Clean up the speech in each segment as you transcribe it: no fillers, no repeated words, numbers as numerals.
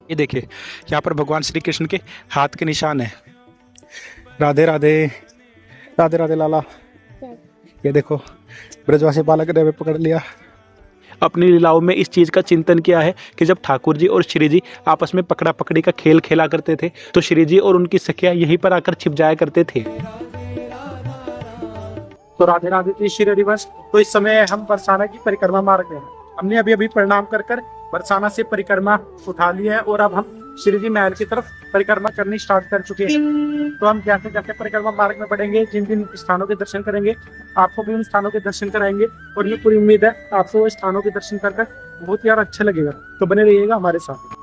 ये देखिए, यहाँ पर भगवान श्री कृष्ण के हाथ के निशान है। राधे राधे, राधे राधे लाला। ये देखो, ब्रजवासी बालक ने हमें पकड़ लिया। अपनी लीलाओं में इस चीज का चिंतन किया है कि जब ठाकुर जी और श्री जी आपस में पकड़ा पकड़ी का खेल खेला करते थे तो श्री जी और उनकी सखिया यहीं पर आकर छिप जाया करते थे। तो राधे राधे जी, श्री दिवस। तो इस समय हम बरसाना की परिक्रमा मार्ग में हैं। हमने अभी अभी प्रणाम कर बरसाना से परिक्रमा उठा ली है और अब हम श्री जी महल की तरफ परिक्रमा करनी स्टार्ट कर चुके हैं। तो हम जैसे जैसे परिक्रमा मार्ग में बढ़ेंगे, जिन जिन स्थानों के दर्शन करेंगे, आपको भी उन स्थानों के दर्शन कराएंगे और ये पूरी उम्मीद है आपको वो स्थानों के दर्शन कर बहुत यार अच्छा लगेगा। तो बने रहिएगा हमारे साथ।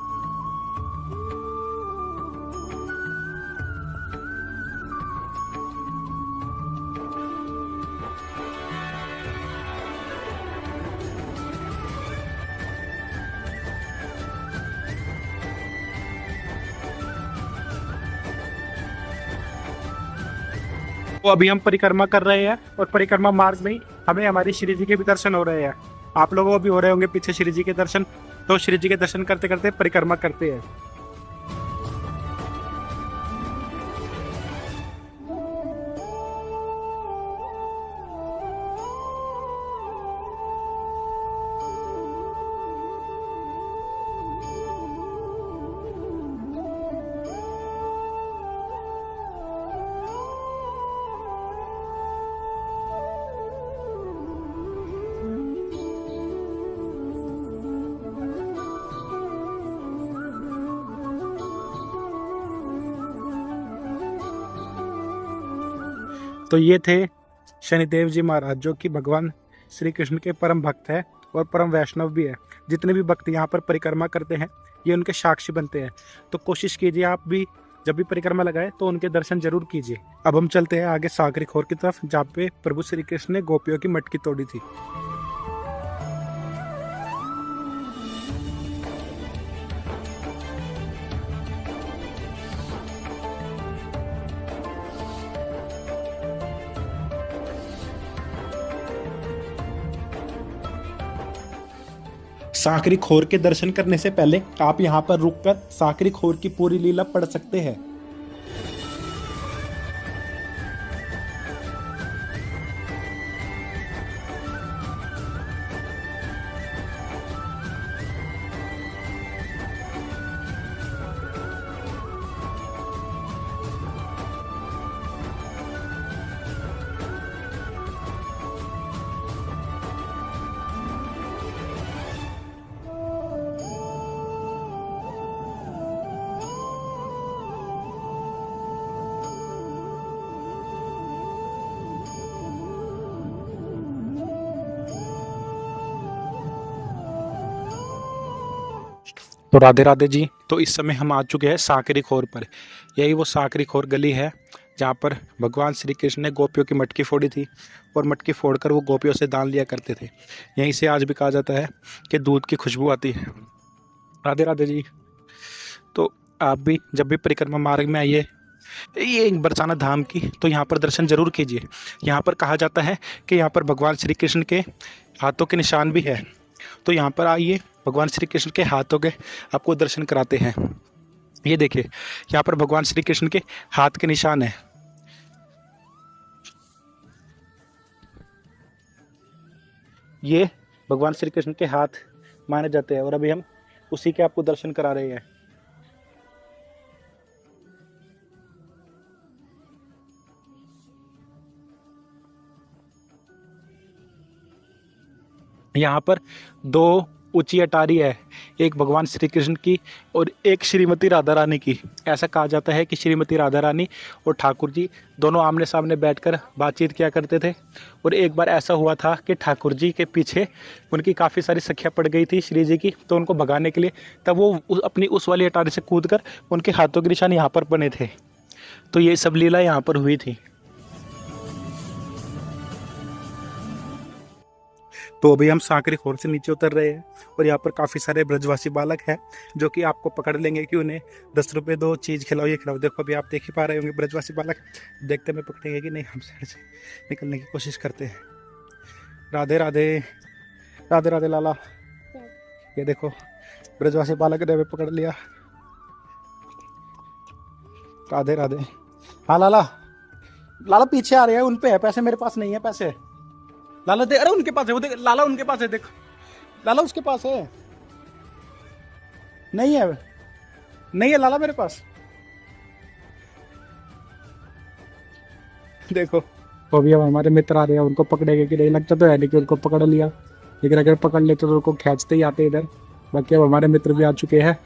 तो अभी हम परिक्रमा कर रहे हैं और परिक्रमा मार्ग में ही हमें हमारी श्री जी के भी दर्शन हो रहे हैं। आप लोगों को भी हो रहे होंगे पीछे श्री जी के दर्शन। तो श्री जी के दर्शन करते करते परिक्रमा करते हैं। तो ये थे शनिदेव जी महाराज, जो कि भगवान श्री कृष्ण के परम भक्त है और परम वैष्णव भी है। जितने भी भक्त यहाँ पर परिक्रमा करते हैं ये उनके साक्षी बनते हैं। तो कोशिश कीजिए आप भी जब भी परिक्रमा लगाए तो उनके दर्शन जरूर कीजिए। अब हम चलते हैं आगे सागरी खोर की तरफ, जहाँ पे प्रभु श्री कृष्ण ने गोपियों की मटकी तोड़ी थी। साकरी खोर के दर्शन करने से पहले आप यहाँ पर रुककर साकरी खोर की पूरी लीला पढ़ सकते हैं। तो राधे राधे जी। तो इस समय हम आ चुके हैं साकरी खोर पर। यही वो साकरी खोर गली है जहाँ पर भगवान श्री कृष्ण ने गोपियों की मटकी फोड़ी थी और मटकी फोड़कर वो गोपियों से दान लिया करते थे। यहीं से आज भी कहा जाता है कि दूध की खुशबू आती है। राधे राधे जी। तो आप भी जब भी परिक्रमा मार्ग में आइए ये बरसाना धाम की, तो यहाँ पर दर्शन जरूर कीजिए। यहाँ पर कहा जाता है कि यहाँ पर भगवान श्री कृष्ण के हाथों के निशान भी है। तो यहाँ पर आइए, भगवान श्री कृष्ण के हाथों के आपको दर्शन कराते हैं। ये देखिए, यहाँ पर भगवान श्री कृष्ण के हाथ के निशान है। ये भगवान श्री कृष्ण के हाथ माने जाते हैं और अभी हम उसी के आपको दर्शन करा रहे हैं। यहाँ पर दो ऊंची अटारी है, एक भगवान श्री कृष्ण की और एक श्रीमती राधा रानी की। ऐसा कहा जाता है कि श्रीमती राधा रानी और ठाकुर जी दोनों आमने सामने बैठकर बातचीत किया करते थे। और एक बार ऐसा हुआ था कि ठाकुर जी के पीछे उनकी काफ़ी सारी सखियाँ पड़ गई थी श्री जी की, तो उनको भगाने के लिए तब वो अपनी उस वाली अटारी से कूद कर उनके हाथों के निशान यहाँ पर बने थे। तो ये सब लीला यहाँ पर हुई थी। तो अभी हम साकरी खोर से नीचे उतर रहे हैं और यहाँ पर काफ़ी सारे ब्रजवासी बालक हैं जो कि आपको पकड़ लेंगे कि उन्हें 10 रुपये दो, चीज़ खिलाओ, ये खिलाओ। देखो अभी आप देख ही पा रहे होंगे ब्रजवासी बालक देखते में पकड़ेंगे कि नहीं। हम साइड से निकलने की कोशिश करते हैं। राधे राधे, राधे राधे लाला। ये देखो, ब्रजवासी बालक ने हमें पकड़ लिया। राधे राधे। हाँ लाला, लाला पीछे आ रहे हैं, उन पे है पैसे, मेरे पास नहीं है पैसे। लाला दे, अरे उनके पास है वो, देख लाला उनके पास है, देख लाला उसके पास है। नहीं है, नहीं है लाला मेरे पास। देखो वो भी अब हमारे मित्र आ रहे हैं, उनको पकड़ेंगे कि नहीं, लगता तो है नहीं कि उनको पकड़ लिया, लेकिन अगर पकड़ लेते तो उनको खींचते ही आते इधर। बाकी अब हमारे मित्र भी आ चुके हैं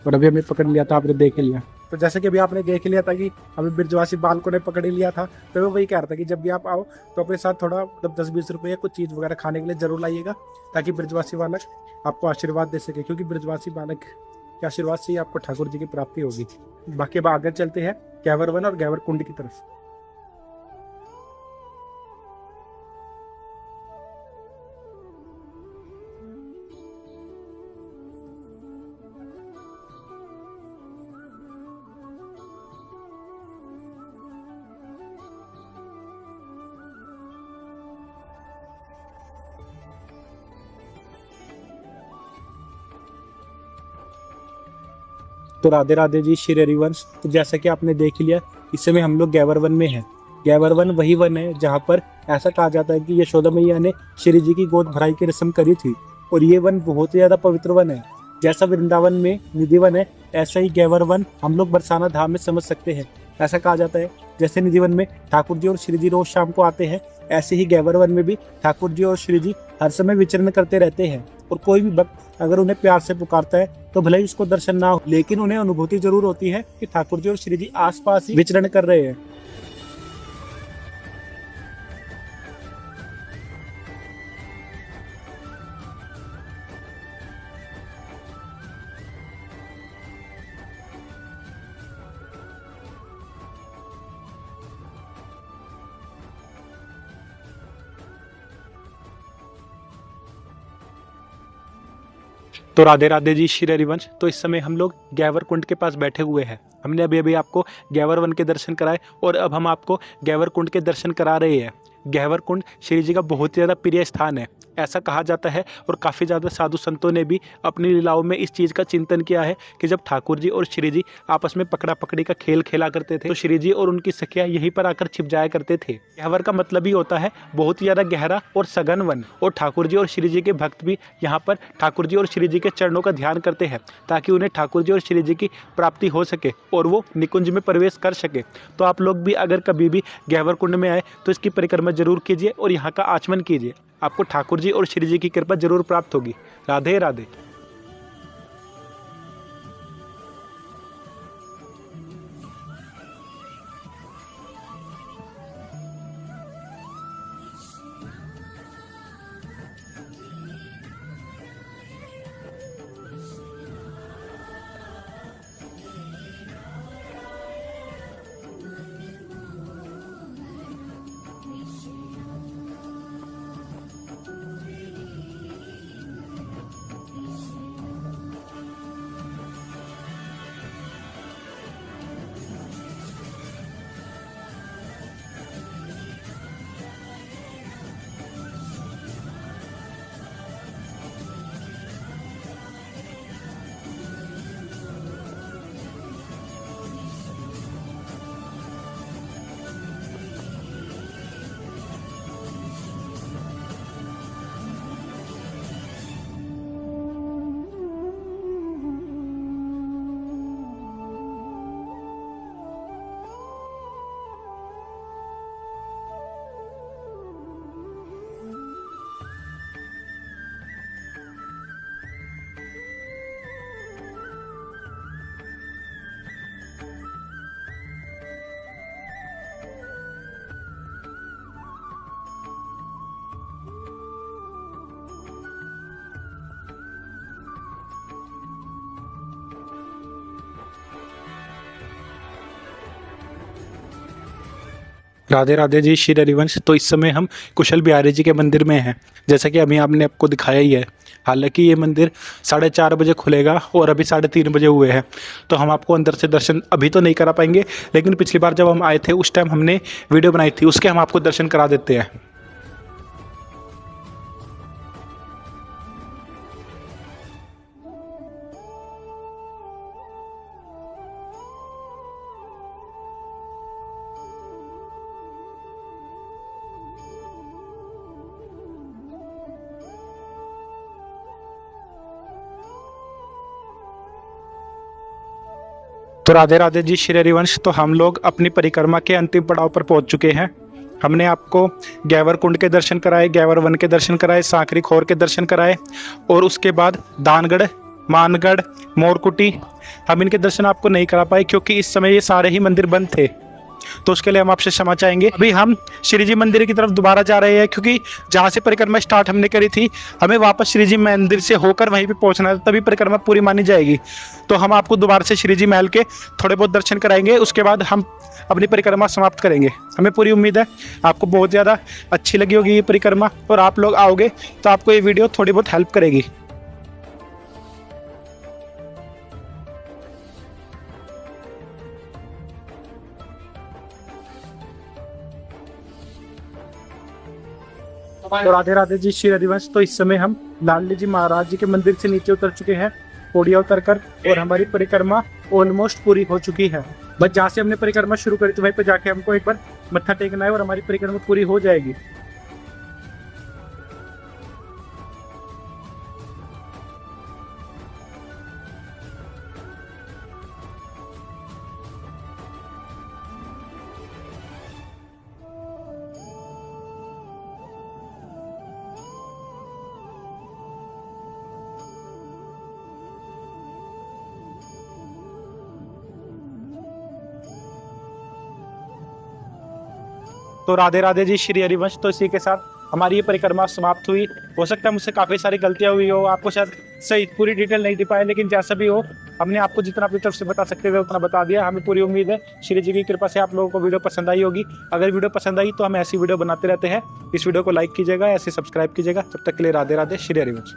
और अभी हमें पकड़ लिया था, आपने देख ही लिया। तो जैसे कि अभी आपने देख ही लिया था कि अभी ब्रजवासी बालकों ने पकड़ ही लिया था, तो वो वही कह रहा था कि जब भी आप आओ तो अपने साथ थोड़ा मतलब 10-20 रुपये कुछ चीज़ वगैरह खाने के लिए जरूर लाइएगा, ताकि ब्रजवासी बालक आपको आशीर्वाद दे सके, क्योंकि ब्रजवासी बालक के आशीर्वाद से ही आपको ठाकुर जी की प्राप्ति होगी। बाकी अब आगे चलते हैं गैवर वन और गैवर कुंड की तरफ। तो राधे राधे जी, श्री हरिवंश। तो जैसा कि आपने देख ही लिया, इस समय हम लोग गैवर वन में हैं। गैवर वन वही वन है जहाँ पर ऐसा कहा जाता है कि यशोदा मैया ने श्री जी की गोद भराई की रस्म करी थी, और ये वन बहुत ही ज्यादा पवित्र वन है। जैसा वृंदावन में निधि वन है, ऐसा ही गैवर वन हम लोग बरसाना धाम में समझ सकते हैं। ऐसा कहा जाता है जैसे निधि वन में ठाकुर जी और श्री जी रोज शाम को आते हैं, ऐसे ही गैवर वन में भी ठाकुर जी और श्री जी हर समय विचरण करते रहते हैं। और कोई भी भक्त अगर उन्हें प्यार से पुकारता है तो भले ही उसको दर्शन ना हो, लेकिन उन्हें अनुभूति जरूर होती है कि ठाकुर जी और श्री जी आसपास ही विचरण कर रहे हैं। तो राधे राधे जी, श्री हरिवंश। तो इस समय हम लोग गैवर कुंड के पास बैठे हुए हैं। हमने अभी अभी आपको गैवर वन के दर्शन कराए और अब हम आपको गैवर कुंड के दर्शन करा रहे हैं। गैवर कुंड श्री जी का बहुत ही ज़्यादा प्रिय स्थान है, ऐसा कहा जाता है। और काफ़ी ज़्यादा साधु संतों ने भी अपनी लीलाओं में इस चीज़ का चिंतन किया है कि जब ठाकुर जी और श्री जी आपस में पकड़ा पकड़ी का खेल खेला करते थे, तो श्री जी और उनकी सखियाँ यहीं पर आकर छिप जाया करते थे। गैवर का मतलब ही होता है बहुत ही ज़्यादा गहरा और सघन वन। और ठाकुर जी और श्री जी के भक्त भी यहाँ पर ठाकुर जी और श्री जी के चरणों का ध्यान करते हैं, ताकि उन्हें ठाकुर जी और श्री जी की प्राप्ति हो सके और वो निकुंज में प्रवेश कर सके। तो आप लोग भी अगर कभी भी गैवर कुंड में आए तो इसकी परिक्रमा जरूर कीजिए और यहाँ का आचमन कीजिए, आपको ठाकुर जी और श्री जी की कृपा जरूर प्राप्त होगी। राधे राधे। राधे राधे जी, श्री हरिवंश। तो इस समय हम कुशल बिहारी जी के मंदिर में हैं, जैसा कि अभी आपने आपको दिखाया ही है। हालांकि ये मंदिर 4:30 बजे खुलेगा और अभी 3:30 बजे हुए हैं, तो हम आपको अंदर से दर्शन अभी तो नहीं करा पाएंगे, लेकिन पिछली बार जब हम आए थे उस टाइम हमने वीडियो बनाई थी, उसके हम आपको दर्शन करा देते हैं। तो राधे राधे जी श्री हरिवंश। तो हम लोग अपनी परिक्रमा के अंतिम पड़ाव पर पहुंच चुके हैं। हमने आपको गैवर कुंड के दर्शन कराए, गैवर वन के दर्शन कराए, सांकरी खोर के दर्शन कराए और उसके बाद दानगढ़, मानगढ़, मोरकुटी हम इनके दर्शन आपको नहीं करा पाए क्योंकि इस समय ये सारे ही मंदिर बंद थे। तो उसके लिए हम आपसे क्षमा चाहेंगे। अभी हम श्री जी मंदिर की तरफ दोबारा जा रहे हैं क्योंकि जहाँ से परिक्रमा स्टार्ट हमने करी थी हमें वापस श्री जी मंदिर से होकर वहीं पे पहुँचना है, तभी परिक्रमा पूरी मानी जाएगी। तो हम आपको दोबारा से श्री जी महल के थोड़े बहुत दर्शन कराएंगे, उसके बाद हम अपनी परिक्रमा समाप्त करेंगे। हमें पूरी उम्मीद है आपको बहुत ज़्यादा अच्छी लगी होगी ये परिक्रमा और आप लोग आओगे तो आपको ये वीडियो थोड़ी बहुत हेल्प करेगी। तो राधे राधे जी श्री हरिवंश। तो इस समय हम लाडली जी महाराज जी के मंदिर से नीचे उतर चुके हैं पौड़िया उतर कर, और हमारी परिक्रमा ऑलमोस्ट पूरी हो चुकी है। बस जहाँ से हमने परिक्रमा शुरू करी थी वहीं पर जाके हमको एक बार मत्था टेकना है और हमारी परिक्रमा पूरी हो जाएगी। तो राधे राधे जी श्री हरिवंश। तो इसी के साथ हमारी ये परिक्रमा समाप्त हुई। हो सकता है मुझसे काफ़ी सारी गलतियां हुई हो, आपको शायद सही पूरी डिटेल नहीं दे पाए, लेकिन जैसा भी हो हमने आपको जितना अपनी तरफ से बता सकते थे उतना बता दिया। हमें पूरी उम्मीद है श्री जी की कृपा से आप लोगों को वीडियो पसंद आई होगी। अगर वीडियो पसंद आई तो हम ऐसी वीडियो बनाते रहते हैं। इस वीडियो को लाइक कीजिएगा, ऐसे सब्सक्राइब कीजिएगा। तब तक के लिए राधे राधे श्री हरिवंश।